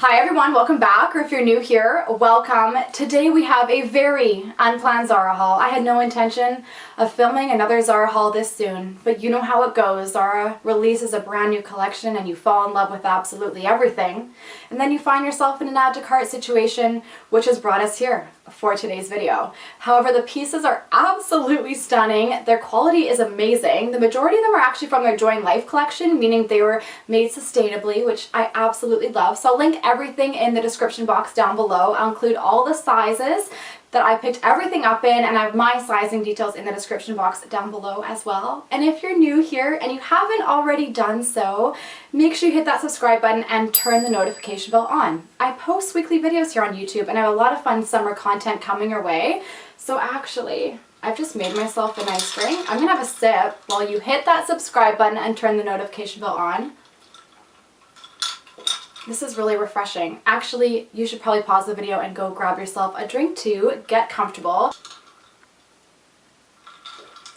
Hi everyone, welcome back, or if you're new here, welcome. Today we have a very unplanned Zara haul. I had no intention of filming another Zara haul this soon, but you know how it goes. Zara releases a brand new collection and you fall in love with absolutely everything, and then you find yourself in an add to cart situation, which has brought us here for today's video. However, the pieces are absolutely stunning. Their quality is amazing. The majority of them are actually from their Joy in Life collection, meaning they were made sustainably, which I absolutely love. So I'll link everything in the description box down below. I'll include all the sizes that I picked everything up in, and I have my sizing details in the description box down below as well. And if you're new here and you haven't already done so, make sure you hit that subscribe button and turn the notification bell on. I post weekly videos here on YouTube and I have a lot of fun summer content coming your way. So actually, I've just made myself a nice drink. I'm gonna have a sip while you hit that subscribe button and turn the notification bell on. This is really refreshing. Actually, you should probably pause the video and go grab yourself a drink too. Get comfortable.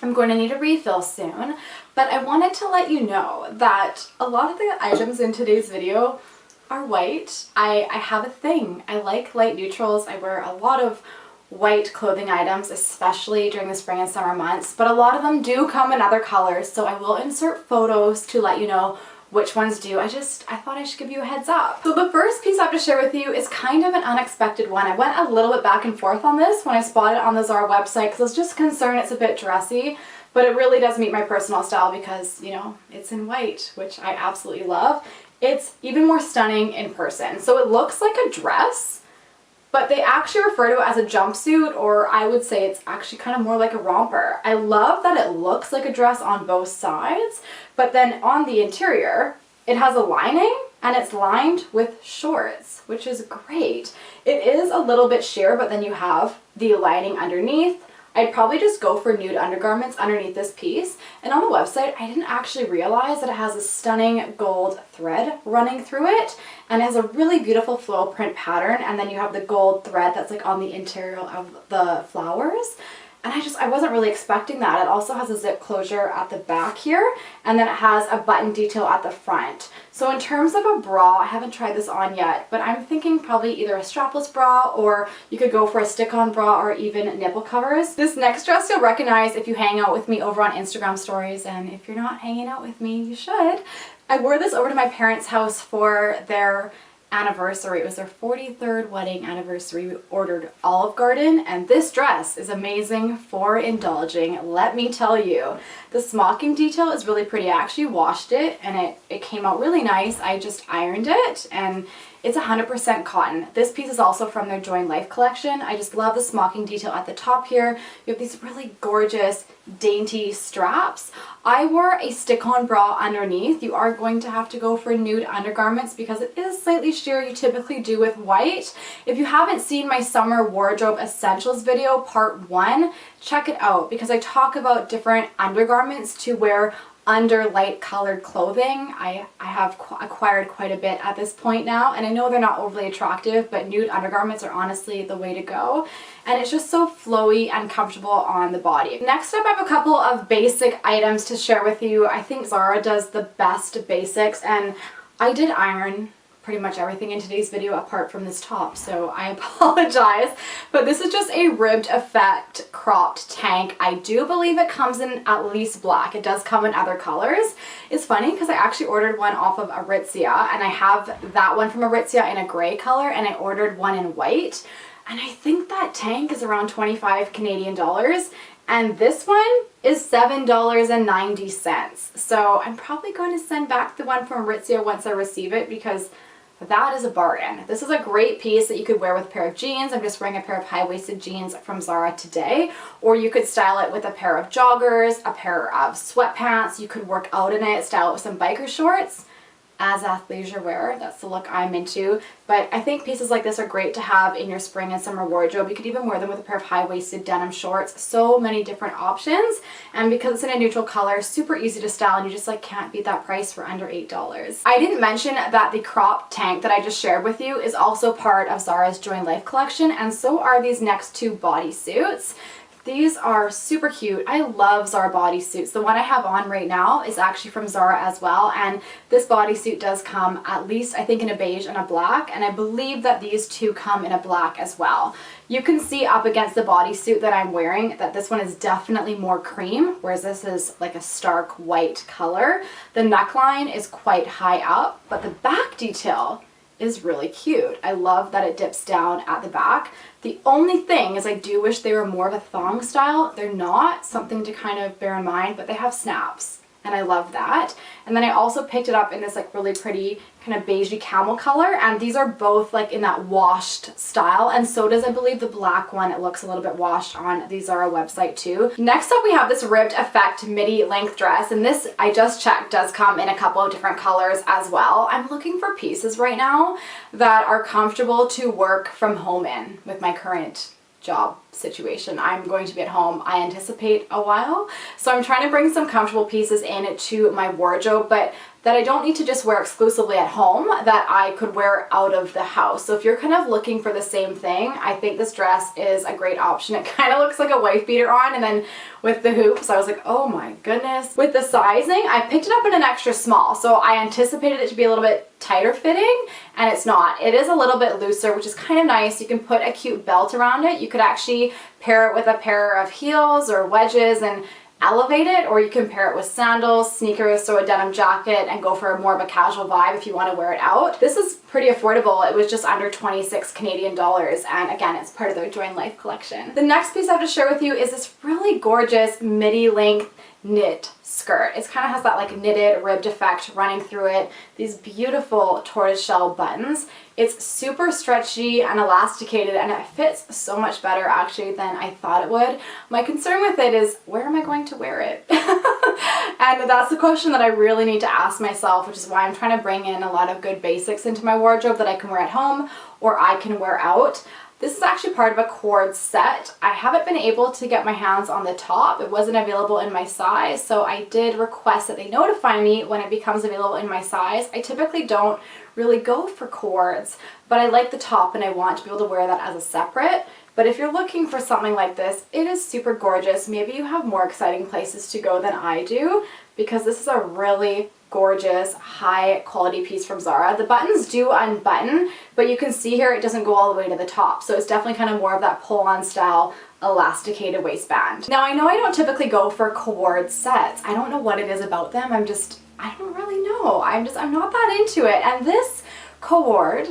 I'm going to need a refill soon, but I wanted to let you know that a lot of the items in today's video are white. I have a thing. I like light neutrals. I wear a lot of white clothing items, especially during the spring and summer months, but a lot of them do come in other colors, so I will insert photos to let you know which ones do. I thought I should give you a heads up. So the first piece I have to share with you is kind of an unexpected one. I went a little bit back and forth on this when I spotted it on the Zara website because I was just concerned it's a bit dressy, but it really does meet my personal style because, you know, it's in white, which I absolutely love. It's even more stunning in person. So it looks like a dress, but they actually refer to it as a jumpsuit, or I would say it's actually kind of more like a romper. I love that it looks like a dress on both sides, but then on the interior, it has a lining and it's lined with shorts, which is great. It is a little bit sheer, but then you have the lining underneath. I'd probably just go for nude undergarments underneath this piece. And on the website, I didn't actually realize that it has a stunning gold thread running through it, and it has a really beautiful floral print pattern, and then you have the gold thread that's like on the interior of the flowers. And I wasn't really expecting that. It also has a zip closure at the back here, and then it has a button detail at the front. So in terms of a bra, I haven't tried this on yet, but I'm thinking probably either a strapless bra, or you could go for a stick-on bra, or even nipple covers. This next dress you'll recognize if you hang out with me over on Instagram stories, and if you're not hanging out with me, you should. I wore this over to my parents' house for their anniversary. It was their 43rd wedding anniversary. We ordered Olive Garden, and this dress is amazing for indulging, let me tell you. The smocking detail is really pretty. I actually washed it and it came out really nice. I just ironed it, and it's 100% cotton. This piece is also from their Joy in Life collection. I just love the smocking detail at the top here. You have these really gorgeous, dainty straps. I wore a stick-on bra underneath. You are going to have to go for nude undergarments because it is slightly sheer. You typically do with white. If you haven't seen my summer wardrobe essentials video, part 1, check it out because I talk about different undergarments to wear under light colored clothing. I have acquired quite a bit at this point now, and I know they're not overly attractive, but nude undergarments are honestly the way to go, and it's just so flowy and comfortable on the body. Next up, I have a couple of basic items to share with you. I think Zara does the best basics, and I did iron pretty much everything in today's video apart from this top, so I apologize, but this is just a ribbed effect cropped tank. I do believe it comes in at least black. It does come in other colors. It's funny because I actually ordered one off of Aritzia, and I have that one from Aritzia in a gray color, and I ordered one in white, and I think that tank is around 25 Canadian dollars, and this one is $7.90. So I'm probably going to send back the one from Aritzia once I receive it because that is a bargain. This is a great piece that you could wear with a pair of jeans. I'm just wearing a pair of high-waisted jeans from Zara today, or you could style it with a pair of joggers, a pair of sweatpants. You could work out in it, style it with some biker shorts as athleisure wear. That's the look I'm into. But I think pieces like this are great to have in your spring and summer wardrobe. You could even wear them with a pair of high-waisted denim shorts. So many different options. And because it's in a neutral color, super easy to style, and you just like can't beat that price for under $8. I didn't mention that the crop tank that I just shared with you is also part of Zara's Joy in Life collection, and so are these next two bodysuits. These are super cute. I love ZARA bodysuits. The one I have on right now is actually from ZARA as well, and this bodysuit does come at least, I think, in a beige and a black, and I believe that these two come in a black as well. You can see up against the bodysuit that I'm wearing that this one is definitely more cream, whereas this is like a stark white color. The neckline is quite high up, but the back detail is really cute. I love that it dips down at the back. The only thing is I do wish they were more of a thong style. They're not, something to kind of bear in mind, but they have snaps and I love that. And then I also picked it up in this like really pretty kind of beigey camel color, and these are both like in that washed style, and so does I believe the black one. It looks a little bit washed on the ZARA website too. Next up we have this ribbed effect midi length dress, and this, I just checked, does come in a couple of different colors as well. I'm looking for pieces right now that are comfortable to work from home in with my current job situation. I'm going to be at home, I anticipate, a while, so I'm trying to bring some comfortable pieces in to my wardrobe, but that I don't need to just wear exclusively at home, that I could wear out of the house. So if you're kind of looking for the same thing, I think this dress is a great option. It kind of looks like a wife beater on, and then with the hoops, I was like, oh my goodness. With the sizing, I picked it up in an extra small, so I anticipated it to be a little bit tighter fitting, and it's not. It is a little bit looser, which is kind of nice. You can put a cute belt around it. You could actually pair it with a pair of heels or wedges and elevate it, or you can pair it with sandals, sneakers, so a denim jacket, and go for more of a casual vibe if you want to wear it out. This is pretty affordable. It was just under 26 Canadian dollars, and again, it's part of their Join Life collection. The next piece I have to share with you is this really gorgeous midi length knit skirt. It kind of has that like knitted ribbed effect running through it. These beautiful tortoiseshell buttons. It's super stretchy and elasticated, and it fits so much better actually than I thought it would. My concern with it is, where am I going to wear it? And that's the question that I really need to ask myself, which is why I'm trying to bring in a lot of good basics into my wardrobe that I can wear at home or I can wear out. This is actually part of a cord set. I haven't been able to get my hands on the top. It wasn't available in my size, so I did request that they notify me when it becomes available in my size. I typically don't really go for cords, but I like the top and I want to be able to wear that as a separate. But if you're looking for something like this, it is super gorgeous. Maybe you have more exciting places to go than I do, because this is a really gorgeous high quality piece from ZARA. The buttons do unbutton, but you can see here it doesn't go all the way to the top, so it's definitely kind of more of that pull-on style elasticated waistband. Now I know I don't typically go for cord sets. I don't know what it is about them. I don't really know. I'm not that into it. And this cord,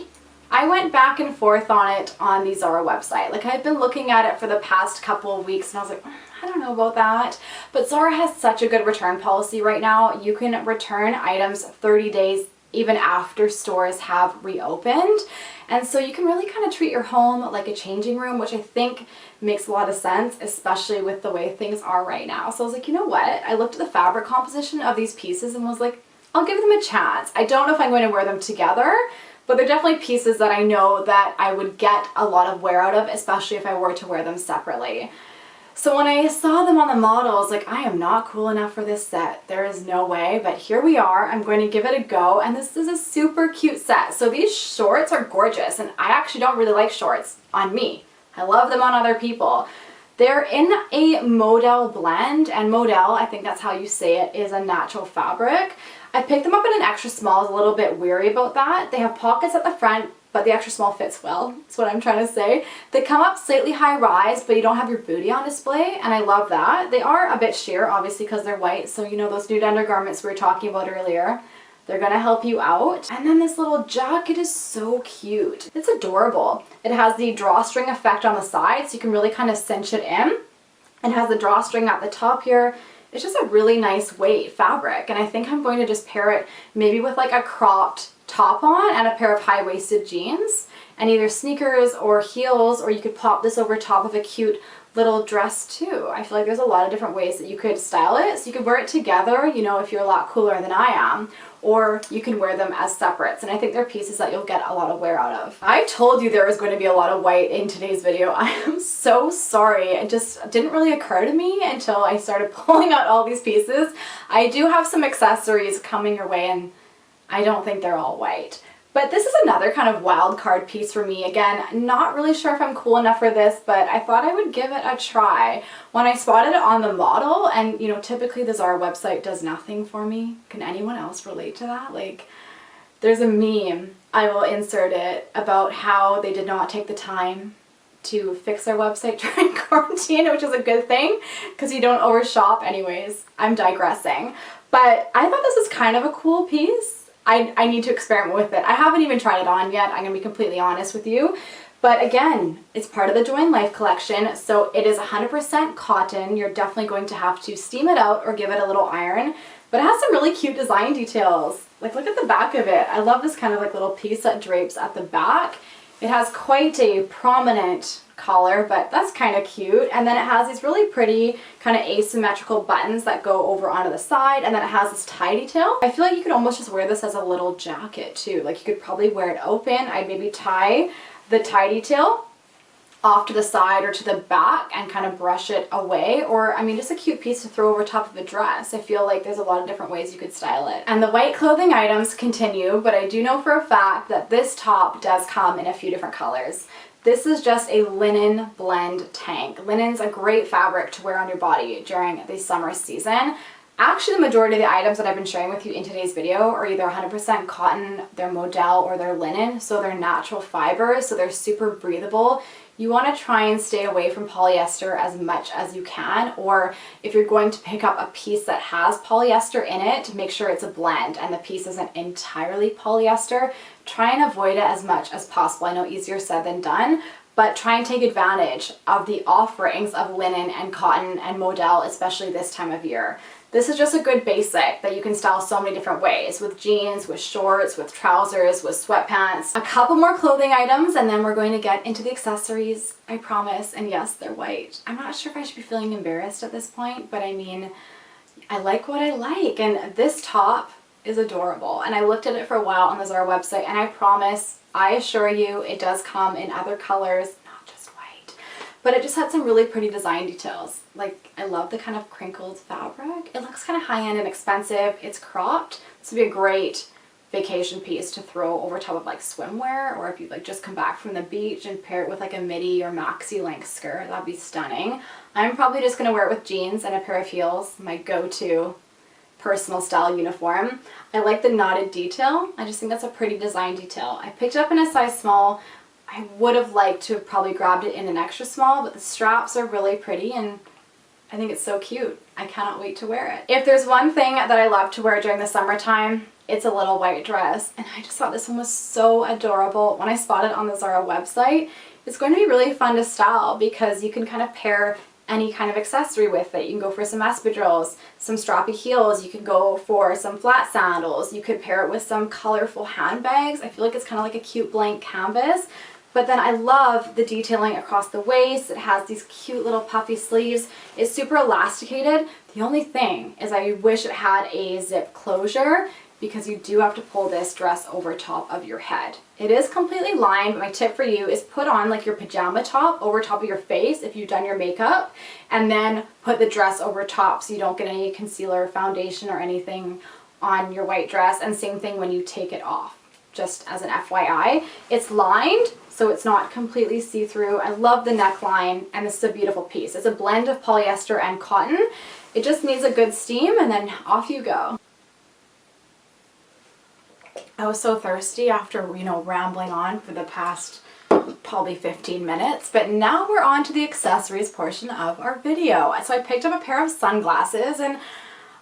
I went back and forth on it on the ZARA website. Like, I've been looking at it for the past couple of weeks and I was like, I don't know about that. But ZARA has such a good return policy right now. You can return items 30 days even after stores have reopened. And so you can really kind of treat your home like a changing room, which I think makes a lot of sense, especially with the way things are right now. So I was like, you know what? I looked at the fabric composition of these pieces and was like, I'll give them a chance. I don't know if I'm going to wear them together, but they're definitely pieces that I know that I would get a lot of wear out of, especially if I were to wear them separately. So when I saw them on the model, I was like, I am not cool enough for this set. There is no way, but here we are. I'm going to give it a go, and this is a super cute set. So these shorts are gorgeous, and I actually don't really like shorts on me. I love them on other people. They're in a modal blend, and modal, I think that's how you say it, is a natural fabric. I picked them up in an extra small. I was a little bit weary about that. They have pockets at the front, but the extra small fits well. That's what I'm trying to say. They come up slightly high rise, but you don't have your booty on display, and I love that. They are a bit sheer, obviously, because they're white, so you know those nude undergarments we were talking about earlier. They're gonna help you out. And then this little jacket is so cute. It's adorable. It has the drawstring effect on the side, so you can really kind of cinch it in. It has the drawstring at the top here. It's just a really nice weight fabric, and I think I'm going to just pair it maybe with like a cropped top on and a pair of high-waisted jeans and either sneakers or heels, or you could pop this over top of a cute little dress too. I feel like there's a lot of different ways that you could style it. So you could wear it together, you know, if you're a lot cooler than I am, or you can wear them as separates, and I think they're pieces that you'll get a lot of wear out of. I told you there was going to be a lot of white in today's video. I am so sorry. It just didn't really occur to me until I started pulling out all these pieces. I do have some accessories coming your way, and I don't think they're all white. But this is another kind of wild card piece for me. Again, not really sure if I'm cool enough for this, but I thought I would give it a try. When I spotted it on the model, and you know, typically the ZARA website does nothing for me. Can anyone else relate to that? Like, there's a meme, I will insert it, about how they did not take the time to fix their website during quarantine, which is a good thing because you don't overshop. Anyways, I'm digressing. But I thought this was kind of a cool piece. I need to experiment with it. I haven't even tried it on yet, I'm gonna be completely honest with you. But again, it's part of the Join Life collection, so it is 100% cotton. You're definitely going to have to steam it out or give it a little iron. But it has some really cute design details. Like, look at the back of it. I love this kind of like little piece that drapes at the back. It has quite a prominent collar, but that's kind of cute. And then it has these really pretty kind of asymmetrical buttons that go over onto the side, and then it has this tie detail. I feel like you could almost just wear this as a little jacket too. Like, you could probably wear it open. I'd maybe tie the tie detail off to the side or to the back and kind of brush it away, or I mean, just a cute piece to throw over top of a dress. I feel like there's a lot of different ways you could style it. And the white clothing items continue, but I do know for a fact that this top does come in a few different colors. This is just a linen blend tank. Linen's a great fabric to wear on your body during the summer season. Actually, the majority of the items that I've been sharing with you in today's video are either 100% cotton, they're modal, or they're linen, so they're natural fibers, so they're super breathable. You want to try and stay away from polyester as much as you can, or if you're going to pick up a piece that has polyester in it, make sure it's a blend and the piece isn't entirely polyester. Try and avoid it as much as possible. I know easier said than done, but try and take advantage of the offerings of linen and cotton and modal, especially this time of year. This is just a good basic that you can style so many different ways, with jeans, with shorts, with trousers, with sweatpants. A couple more clothing items and then we're going to get into the accessories, I promise. And yes, they're white. I'm not sure if I should be feeling embarrassed at this point, but I mean, I like what I like. And this top is adorable. And I looked at it for a while on the ZARA website, and I promise, I assure you, it does come in other colors, not just white. But it just had some really pretty design details. Like, I love the kind of crinkled fabric. It looks kind of high-end and expensive. It's cropped. This would be a great vacation piece to throw over top of like swimwear, or if you like just come back from the beach and pair it with like a midi or maxi length skirt. That'd be stunning. I'm probably just gonna wear it with jeans and a pair of heels, my go-to personal style uniform. I like the knotted detail. I just think that's a pretty design detail. I picked it up in a size small. I would have liked to have probably grabbed it in an extra small, but the straps are really pretty and I think it's so cute. I cannot wait to wear it. If there's one thing that I love to wear during the summertime, it's a little white dress. And I just thought this one was so adorable. When I spotted it on the ZARA website, it's going to be really fun to style because you can kind of pair any kind of accessory with it. You can go for some espadrilles, some strappy heels, you can go for some flat sandals, you could pair it with some colorful handbags. I feel like it's kind of like a cute blank canvas. But then I love the detailing across the waist. It has these cute little puffy sleeves. It's super elasticated. The only thing is I wish it had a zip closure because you do have to pull this dress over top of your head. It is completely lined, but my tip for you is put on like your pajama top over top of your face if you've done your makeup, and then put the dress over top so you don't get any concealer, foundation, or anything on your white dress. And same thing when you take it off, just as an FYI. It's lined, so it's not completely see-through. I love the neckline, and this is a beautiful piece. It's a blend of polyester and cotton. It just needs a good steam, and then off you go. I was so thirsty after, you know, rambling on for the past probably 15 minutes, but now we're on to the accessories portion of our video. So I picked up a pair of sunglasses, and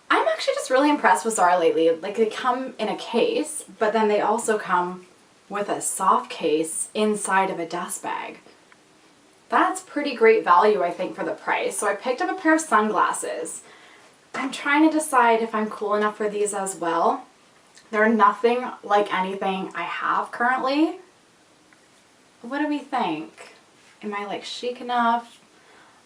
I'm actually just really impressed with ZARA lately. Like, they come in a case, but then they also come with a soft case inside of a dust bag. That's pretty great value, I think, for the price. So I picked up a pair of sunglasses. I'm trying to decide if I'm cool enough for these as well. They're nothing like anything I have currently. What do we think? Am I like chic enough?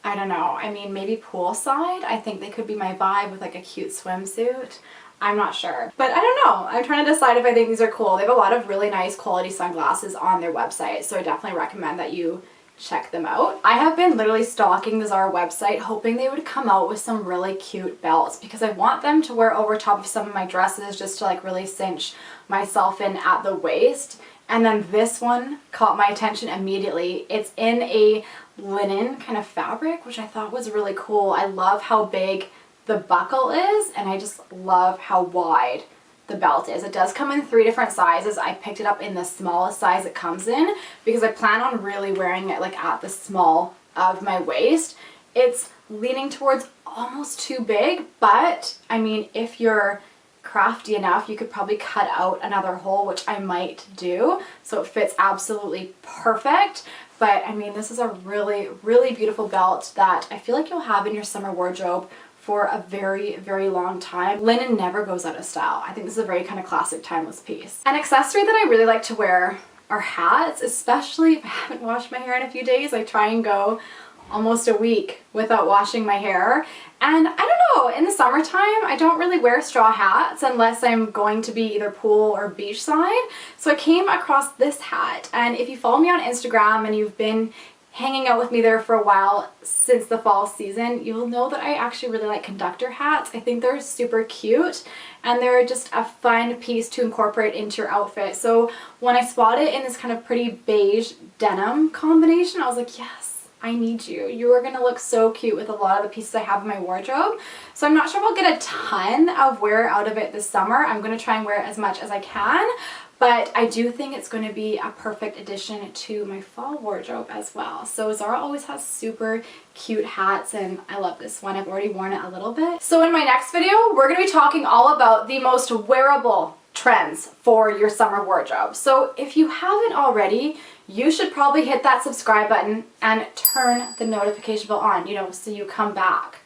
I don't know. I mean, maybe poolside. I think they could be my vibe with like a cute swimsuit. I'm not sure. But I don't know. I'm trying to decide if I think these are cool. They have a lot of really nice quality sunglasses on their website, so I definitely recommend that you check them out. I have been literally stalking the ZARA website hoping they would come out with some really cute belts because I want them to wear over top of some of my dresses just to like really cinch myself in at the waist. And then this one caught my attention immediately. It's in a linen kind of fabric, which I thought was really cool. I love how big the buckle is, and I just love how wide the belt is. It does come in 3 different sizes. I picked it up in the smallest size it comes in because I plan on really wearing it like at the small of my waist. It's leaning towards almost too big, but I mean, if you're crafty enough, you could probably cut out another hole, which I might do, so it fits absolutely perfect. But I mean, this is a really, really beautiful belt that I feel like you'll have in your summer wardrobe for a very, very long time. Linen never goes out of style. I think this is a very kind of classic, timeless piece. An accessory that I really like to wear are hats, especially if I haven't washed my hair in a few days. I try and go almost a week without washing my hair. And I don't know, in the summertime, I don't really wear straw hats unless I'm going to be either pool or beachside. So I came across this hat, and if you follow me on Instagram and you've been hanging out with me there for a while since the fall season, you'll know that I actually really like conductor hats. I think they're super cute and they're just a fun piece to incorporate into your outfit. So when I spotted it in this kind of pretty beige denim combination, I was like, yes, I need you. You are gonna look so cute with a lot of the pieces I have in my wardrobe. So I'm not sure if I'll get a ton of wear out of it this summer. I'm gonna try and wear it as much as I can. But I do think it's going to be a perfect addition to my fall wardrobe as well. So ZARA always has super cute hats, and I love this one. I've already worn it a little bit. So in my next video, we're going to be talking all about the most wearable trends for your summer wardrobe. So if you haven't already, you should probably hit that subscribe button and turn the notification bell on, so you come back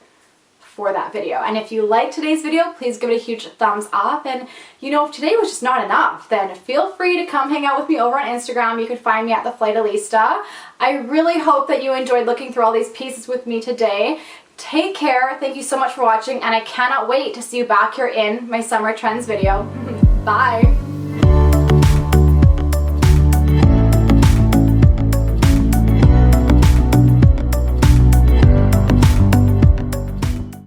for that video. And if you like today's video, please give it a huge thumbs up. And if today was just not enough, then feel free to come hang out with me over on Instagram. You can find me at the Flight Alista. I really hope that you enjoyed looking through all these pieces with me today. Take care. Thank you so much for watching, and I cannot wait to see you back here in my summer trends video. Bye.